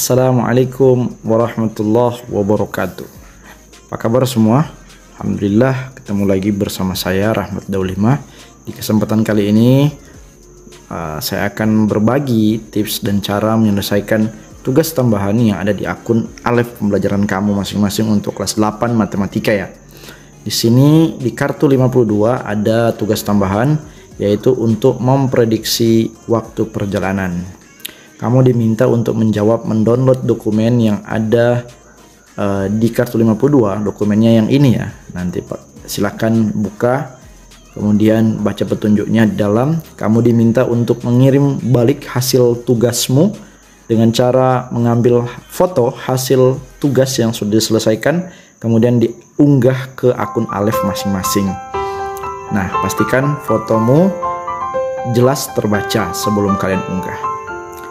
Assalamualaikum warahmatullahi wabarakatuh. Apa kabar semua? Alhamdulillah ketemu lagi bersama saya Rahmat Daulima. Di kesempatan kali ini saya akan berbagi tips dan cara menyelesaikan tugas tambahan yang ada di akun Alef pembelajaran kamu masing-masing untuk kelas 8 matematika ya. Di sini di kartu 52 ada tugas tambahan, yaitu untuk memprediksi waktu perjalanan. Kamu diminta untuk mendownload dokumen yang ada di kartu 52, dokumennya yang ini ya. Nanti Pak, silakan buka, kemudian baca petunjuknya di dalam. Kamu diminta untuk mengirim balik hasil tugasmu dengan cara mengambil foto hasil tugas yang sudah diselesaikan, kemudian diunggah ke akun Alef masing-masing. Nah, pastikan fotomu jelas terbaca sebelum kalian unggah.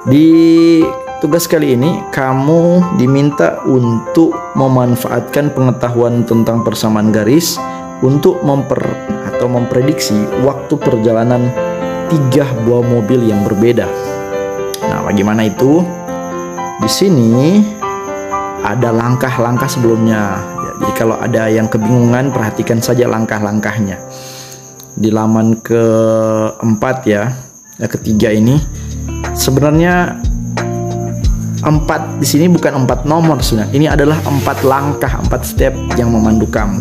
Di tugas kali ini kamu diminta untuk memanfaatkan pengetahuan tentang persamaan garis untuk memprediksi waktu perjalanan 3 buah mobil yang berbeda. Nah, bagaimana itu? Di sini ada langkah-langkah sebelumnya. Ya, jadi kalau ada yang kebingungan, perhatikan saja langkah-langkahnya. Di laman keempat ya, ketiga ini sebenarnya 4 di sini bukan 4 nomor sebenarnya. Ini adalah 4 langkah, 4 step yang memandu kamu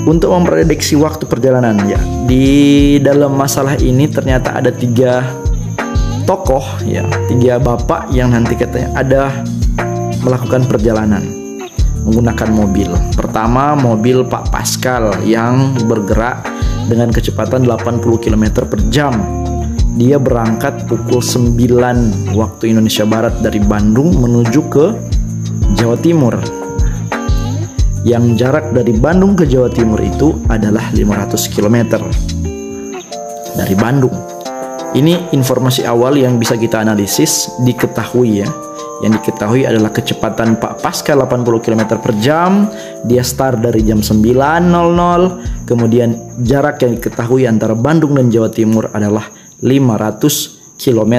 untuk memprediksi waktu perjalanan ya. Di dalam masalah ini ternyata ada 3 tokoh ya, 3 bapak yang nanti katanya ada melakukan perjalanan menggunakan mobil. Pertama, mobil Pak Pascal yang bergerak dengan kecepatan 80 km per jam. Dia berangkat pukul 9 waktu Indonesia Barat dari Bandung menuju ke Jawa Timur. Yang jarak dari Bandung ke Jawa Timur itu adalah 500 km dari Bandung. Ini informasi awal yang bisa kita analisis, diketahui ya. Yang diketahui adalah kecepatan Pak Pascal 80 km per jam. Dia start dari jam 9.00. Kemudian jarak yang diketahui antara Bandung dan Jawa Timur adalah 500 km.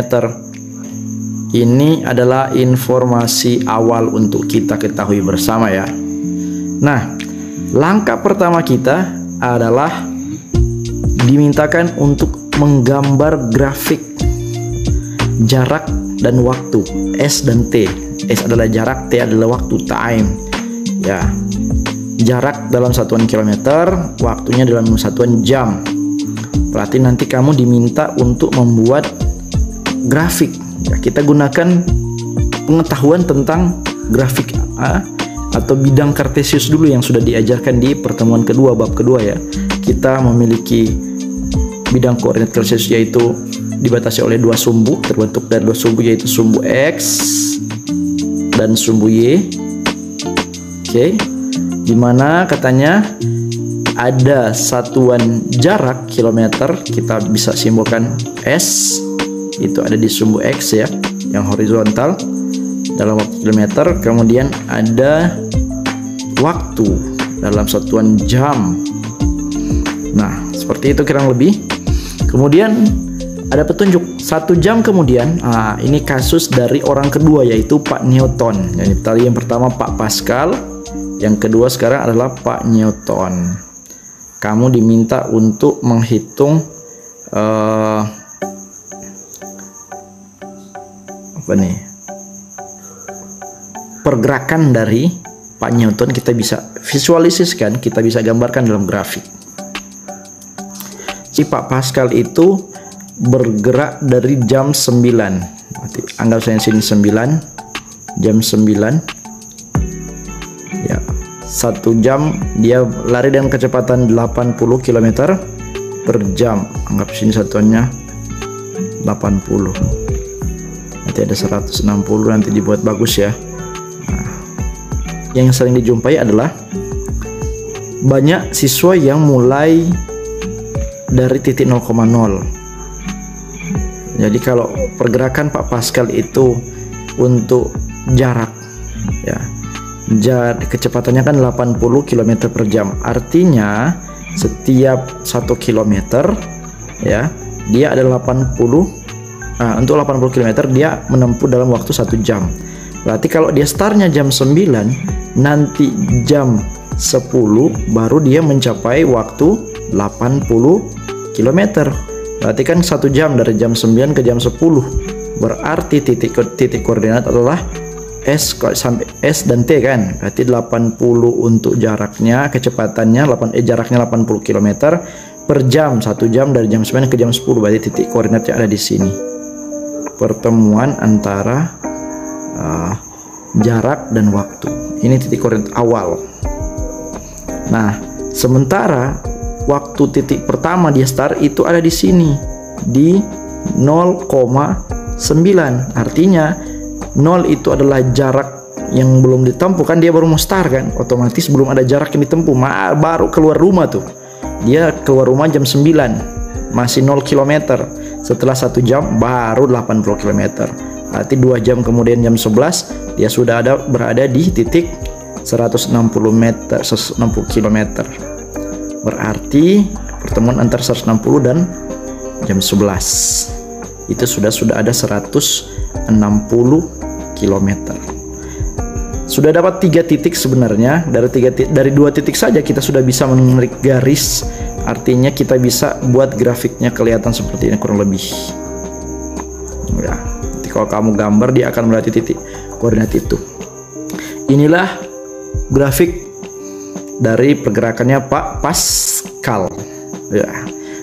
Ini adalah informasi awal untuk kita ketahui bersama ya. Nah, langkah pertama kita adalah dimintakan untuk menggambar grafik jarak dan waktu, S dan T. S adalah jarak, T adalah waktu, time ya. Jarak dalam satuan kilometer, waktunya dalam satuan jam. Berarti nanti kamu diminta untuk membuat grafik ya. Kita gunakan pengetahuan tentang grafik atau bidang kartesius dulu yang sudah diajarkan di pertemuan kedua, bab kedua ya. Kita memiliki bidang koordinat kartesius, yaitu dibatasi oleh 2 sumbu, terbentuk dari 2 sumbu, yaitu sumbu X dan sumbu Y. Oke, dimana katanya ada satuan jarak kilometer, kita bisa simbolkan S, itu ada di sumbu X ya, yang horizontal dalam waktu kilometer. Kemudian ada waktu dalam satuan jam. Nah, seperti itu kurang lebih. Kemudian ada petunjuk 1 jam kemudian. Ini kasus dari orang kedua, yaitu Pak Newton. Jadi tadi yang pertama Pak Pascal, yang kedua sekarang adalah Pak Newton. Kamu diminta untuk menghitung pergerakan dari Pak Newton. Kita bisa visualisasikan, kita bisa gambarkan dalam grafik. Si Pak Pascal itu bergerak dari jam 9. Berarti anggap saya sini 9, jam 9 ya. 1 jam dia lari dengan kecepatan 80 km per jam. Anggap sini satuannya 80. Nanti ada 160, nanti dibuat bagus ya. Nah, yang sering dijumpai adalah banyak siswa yang mulai dari titik 0,0. Jadi kalau pergerakan Pak Pascal itu untuk jarak ya, kecepatannya kan 80 km per jam. Artinya setiap 1 km ya, dia ada 80 untuk 80 km dia menempuh dalam waktu 1 jam. Berarti kalau dia startnya jam 9, nanti jam 10 baru dia mencapai waktu 80 km. Berarti kan 1 jam dari jam 9 ke jam 10. Berarti titik koordinat adalah S sampai S dan T kan. Berarti 80 untuk jaraknya, kecepatannya jaraknya 80 km per jam, 1 jam dari jam 9 ke jam 10. Berarti titik koordinatnya ada di sini. Pertemuan antara jarak dan waktu. Ini titik koordinat awal. Nah, sementara waktu titik pertama dia start itu ada di sini di 0,9. Artinya 0 itu adalah jarak yang belum ditempuh kan, dia baru mau start kan, otomatis belum ada jarak yang ditempuh, baru keluar rumah tuh. Dia keluar rumah jam 9, masih 0 km. Setelah 1 jam baru 80 km. Berarti 2 jam kemudian jam 11 dia sudah berada di titik 160 km. Berarti pertemuan antara 160 dan jam 11 itu sudah ada 160 km. Sudah dapat 3 titik sebenarnya. Dari 2 titik saja kita sudah bisa menarik garis. Artinya kita bisa buat grafiknya kelihatan seperti ini kurang lebih. Ya, nanti kalau kamu gambar dia akan melewati titik koordinat itu. Inilah grafik dari pergerakannya Pak Pascal. Ya.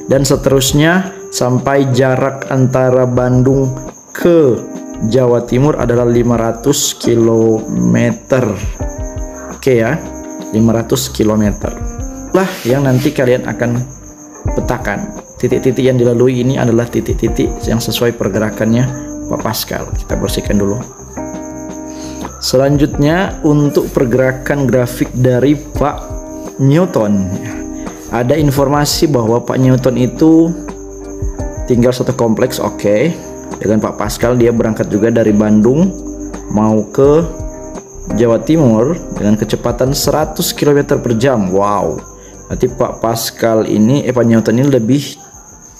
Dan seterusnya sampai jarak antara Bandung ke Jawa Timur adalah 500 km. Oke ya, 500 km lah yang nanti kalian akan petakan. Titik-titik yang dilalui ini adalah titik-titik yang sesuai pergerakannya Pak Pascal. Kita bersihkan dulu. Selanjutnya untuk pergerakan grafik dari Pak Newton. Ada informasi bahwa Pak Newton itu tinggal satu kompleks, oke. Dengan Pak Pascal dia berangkat juga dari Bandung mau ke Jawa Timur dengan kecepatan 100 km per jam. Wow. Berarti Pak Pascal ini Pak Newton ini lebih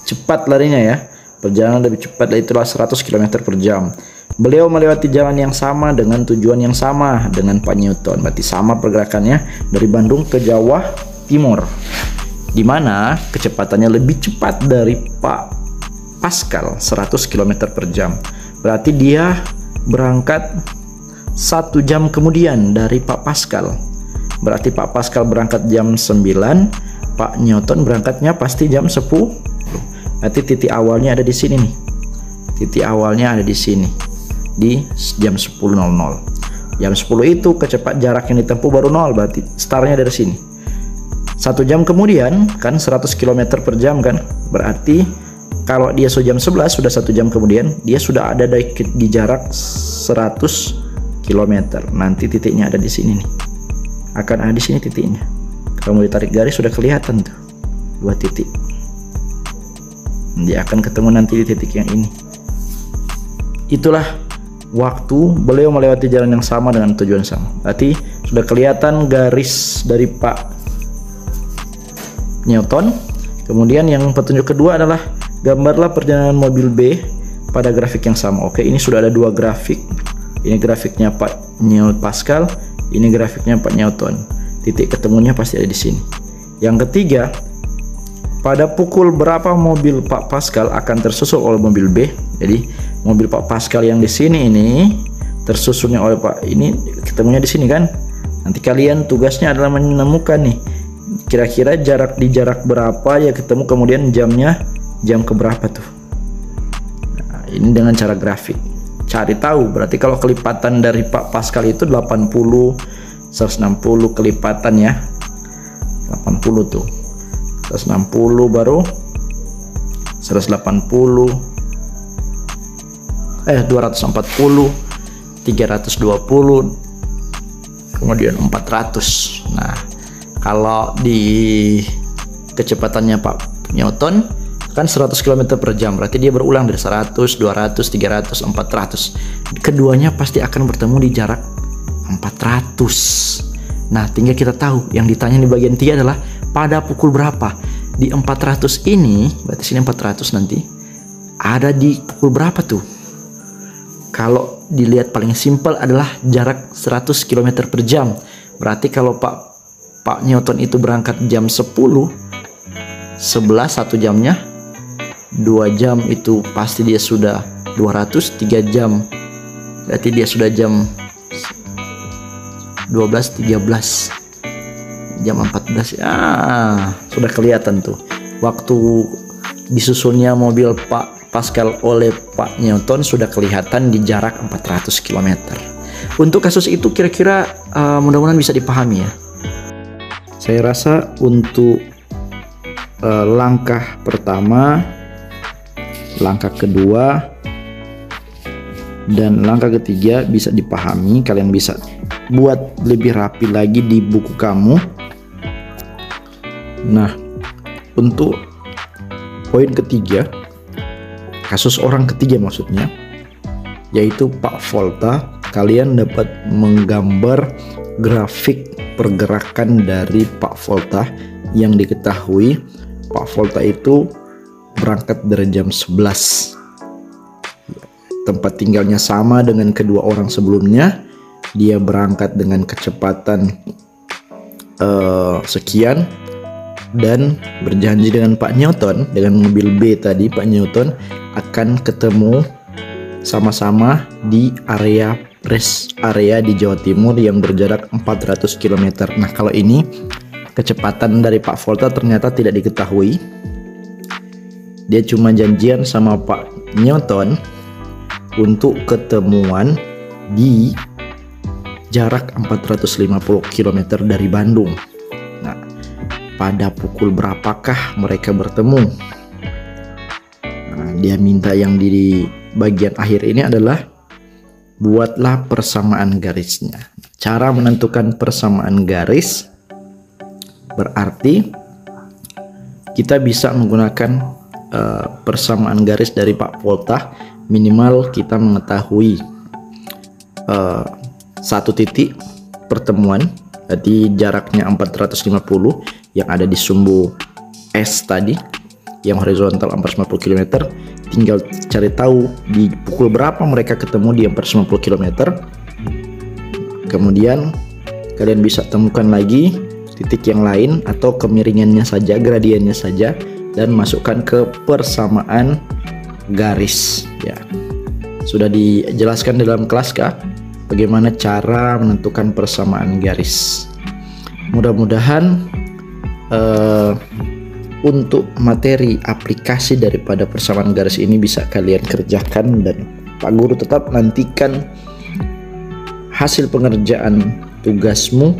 cepat larinya ya. Perjalanan lebih cepat, itulah 100 km per jam. Beliau melewati jalan yang sama dengan tujuan yang sama dengan Pak Newton. Berarti sama pergerakannya dari Bandung ke Jawa Timur, di mana kecepatannya lebih cepat dari Pak Pascal 100 km per jam. Berarti dia berangkat 1 jam kemudian dari Pak Pascal. Berarti Pak Pascal berangkat jam 9, Pak Newton berangkatnya pasti jam 10. Berarti titik awalnya ada di sini nih. Titik awalnya ada di sini di jam 10.00. Jam 10 itu jarak yang ditempuh baru 0, berarti startnya dari sini. 1 jam kemudian kan 100 km per jam kan, berarti kalau dia jam 11 sudah 1 jam kemudian dia sudah ada di jarak 100 km. Nanti titiknya ada di sini nih, akan ada di sini titiknya. Kalau mau ditarik garis sudah kelihatan tuh 2 titik. Dia akan ketemu nanti di titik yang ini. Itulah waktu beliau melewati jalan yang sama dengan tujuan sama. Berarti sudah kelihatan garis dari Pak Newton. Kemudian yang petunjuk kedua adalah gambarlah perjalanan mobil B pada grafik yang sama. Oke, ini sudah ada 2 grafik. Ini grafiknya Pak Pascal, ini grafiknya Pak Newton. Titik ketemunya pasti ada di sini. Yang ketiga, pada pukul berapa mobil Pak Pascal akan tersusul oleh mobil B? Jadi mobil Pak Pascal yang di sini ini tersusulnya oleh Pak ini ketemunya di sini kan. Nanti kalian tugasnya adalah menemukan nih kira-kira jarak berapa ya ketemu, kemudian jamnya jam keberapa tuh. Nah, ini dengan cara grafik. Cari tahu, berarti kalau kelipatan dari Pak Pascal itu 80 160 kelipatan ya. 80 tuh. 160 baru 180 240 320 kemudian 400. Nah, kalau di kecepatannya Pak Newton kan 100 km per jam, berarti dia berulang dari 100, 200, 300, 400. Keduanya pasti akan bertemu di jarak 400. Nah, tinggal kita tahu yang ditanya di bagian 3 adalah pada pukul berapa. Di 400 ini, berarti sini 400 nanti ada di pukul berapa tuh? kalau dilihat paling simpel adalah jarak 100 km per jam. Berarti kalau Pak Newton itu berangkat jam 10, 11 1 jamnya, 2 jam itu pasti dia sudah 200, 3 jam berarti dia sudah jam 12, 13, jam 14. Sudah kelihatan tuh waktu disusunnya mobil Pak Pascal oleh Pak Newton, sudah kelihatan di jarak 400 km. Untuk kasus itu kira-kira mudah-mudahan bisa dipahami ya. Saya rasa untuk langkah pertama, langkah kedua, dan langkah ketiga bisa dipahami. Kalian bisa buat lebih rapi lagi di buku kamu. Nah, untuk poin ketiga, kasus orang ketiga maksudnya, yaitu Pak Volta, kalian dapat menggambar grafik pergerakan dari Pak Volta yang diketahui Pak Volta itu berangkat dari jam 11. Tempat tinggalnya sama dengan kedua orang sebelumnya. Dia berangkat dengan kecepatan sekian dan berjanji dengan Pak Newton, dengan mobil B tadi, Pak Newton akan ketemu sama-sama di rest area di Jawa Timur yang berjarak 400 km. Nah, kalau ini kecepatan dari Pak Volta ternyata tidak diketahui. Dia cuma janjian sama Pak Newton untuk ketemuan di jarak 450 km dari Bandung. Nah, pada pukul berapakah mereka bertemu? Nah, dia minta yang di bagian akhir ini adalah buatlah persamaan garisnya. Cara menentukan persamaan garis berarti kita bisa menggunakan persamaan garis dari Pak Volta. Minimal kita mengetahui satu titik pertemuan, jadi jaraknya 450 yang ada di sumbu S tadi, yang horizontal 450 km. Tinggal cari tahu di pukul berapa mereka ketemu di 450 km. Kemudian kalian bisa temukan lagi titik yang lain atau kemiringannya saja, gradiennya saja, dan masukkan ke persamaan garis ya. Sudah dijelaskan dalam kelas kah bagaimana cara menentukan persamaan garis. Mudah-mudahan untuk materi aplikasi daripada persamaan garis ini bisa kalian kerjakan, dan Pak Guru tetap nantikan hasil pengerjaan tugasmu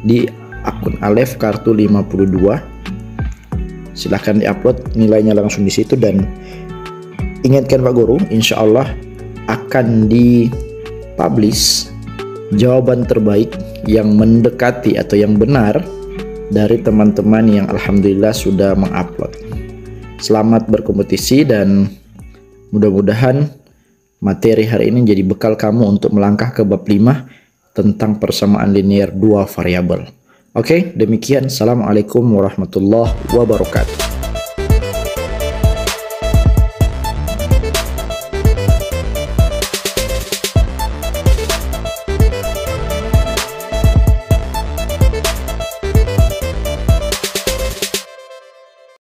di akun Alef Kartu 52. Silahkan diupload nilainya langsung di situ, dan ingatkan Pak Guru, insya Allah akan dipublish jawaban terbaik yang mendekati atau yang benar dari teman-teman yang alhamdulillah sudah mengupload. Selamat berkompetisi, dan mudah-mudahan materi hari ini jadi bekal kamu untuk melangkah ke bab 5 tentang persamaan linear dua variabel. Oke, demikian. Assalamualaikum warahmatullahi wabarakatuh.